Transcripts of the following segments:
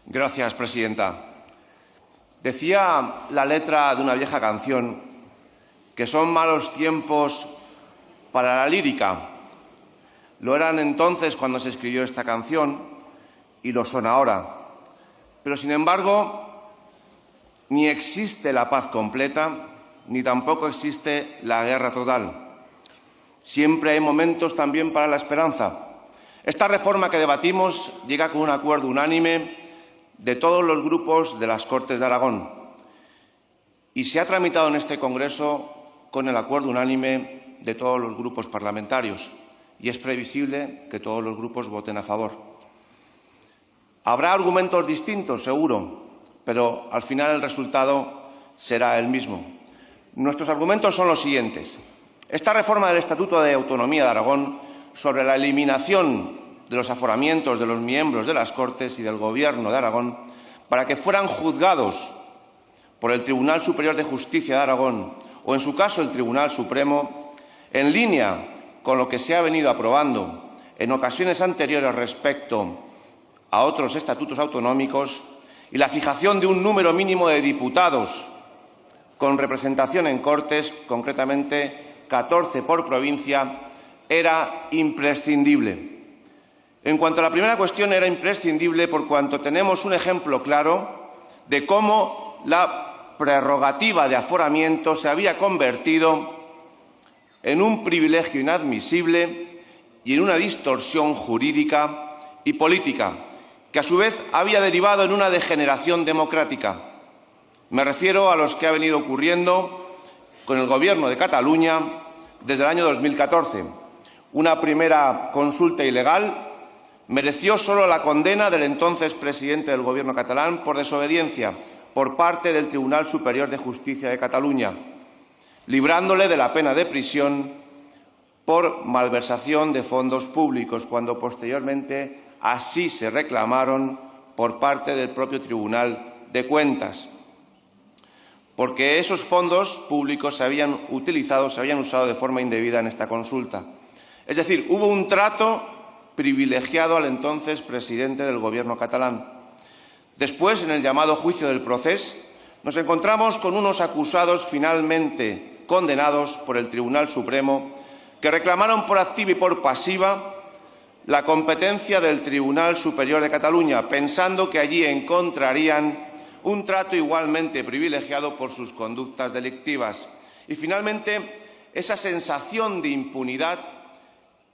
Gracias, presidenta. Decía la letra de una vieja canción que son malos tiempos para la lírica. Lo eran entonces cuando se escribió esta canción y lo son ahora. Pero, sin embargo, ni existe la paz completa, ni tampoco existe la guerra total. Siempre hay momentos también para la esperanza. Esta reforma que debatimos llega con un acuerdo unánime de todos los grupos de las Cortes de Aragón y se ha tramitado en este Congreso con el acuerdo unánime de todos los grupos parlamentarios y es previsible que todos los grupos voten a favor. Habrá argumentos distintos, seguro, pero al final el resultado será el mismo. Nuestros argumentos son los siguientes. Esta reforma del Estatuto de Autonomía de Aragón sobre la eliminación de los aforamientos de los miembros de las Cortes y del Gobierno de Aragón para que fueran juzgados por el Tribunal Superior de Justicia de Aragón o, en su caso, el Tribunal Supremo, en línea con lo que se ha venido aprobando en ocasiones anteriores respecto a otros estatutos autonómicos y la fijación de un número mínimo de diputados con representación en Cortes, concretamente 14 por provincia, era imprescindible. En cuanto a la primera cuestión, era imprescindible por cuanto tenemos un ejemplo claro de cómo la prerrogativa de aforamiento se había convertido en un privilegio inadmisible y en una distorsión jurídica y política, que a su vez había derivado en una degeneración democrática. Me refiero a los que ha venido ocurriendo con el Gobierno de Cataluña desde el año 2014. Una primera consulta ilegal mereció solo la condena del entonces presidente del Gobierno catalán por desobediencia por parte del Tribunal Superior de Justicia de Cataluña, librándole de la pena de prisión por malversación de fondos públicos, cuando posteriormente así se reclamaron por parte del propio Tribunal de Cuentas, porque esos fondos públicos se habían usado de forma indebida en esta consulta. Es decir, hubo un trato privilegiado al entonces presidente del Gobierno catalán. Después, en el llamado juicio del Procés, nos encontramos con unos acusados finalmente condenados por el Tribunal Supremo que reclamaron por activa y por pasiva la competencia del Tribunal Superior de Cataluña, pensando que allí encontrarían un trato igualmente privilegiado por sus conductas delictivas. Y, finalmente, esa sensación de impunidad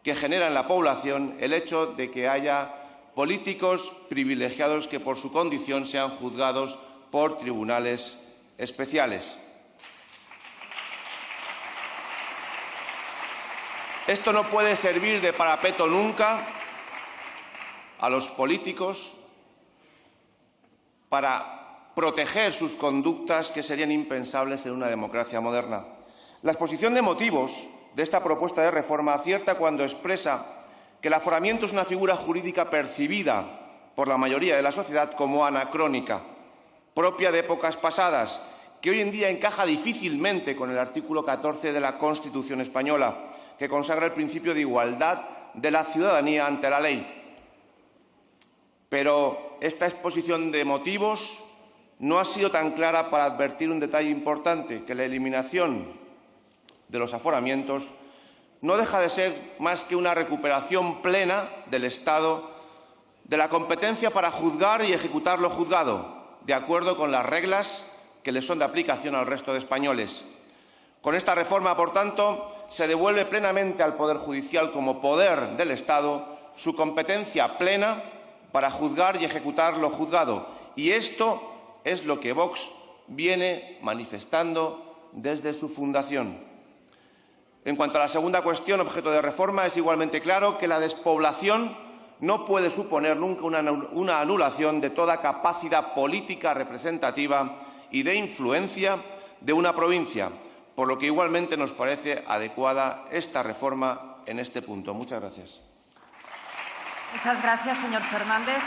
que genera en la población el hecho de que haya políticos privilegiados que, por su condición, sean juzgados por tribunales especiales. Esto no puede servir de parapeto nunca a los políticos para proteger sus conductas que serían impensables en una democracia moderna. La exposición de motivos de esta propuesta de reforma acierta cuando expresa que el aforamiento es una figura jurídica percibida por la mayoría de la sociedad como anacrónica, propia de épocas pasadas, que hoy en día encaja difícilmente con el artículo 14 de la Constitución española, que consagra el principio de igualdad de la ciudadanía ante la ley. Pero esta exposición de motivos no ha sido tan clara para advertir un detalle importante, que la eliminación de los aforamientos no deja de ser más que una recuperación plena del Estado de la competencia para juzgar y ejecutar lo juzgado, de acuerdo con las reglas que le son de aplicación al resto de españoles. Con esta reforma, por tanto, se devuelve plenamente al Poder Judicial como poder del Estado su competencia plena para juzgar y ejecutar lo juzgado. Y esto es lo que Vox viene manifestando desde su fundación. En cuanto a la segunda cuestión, objeto de reforma, es igualmente claro que la despoblación no puede suponer nunca una anulación de toda capacidad política representativa y de influencia de una provincia, por lo que igualmente nos parece adecuada esta reforma en este punto. Muchas gracias. Muchas gracias, señor Fernández.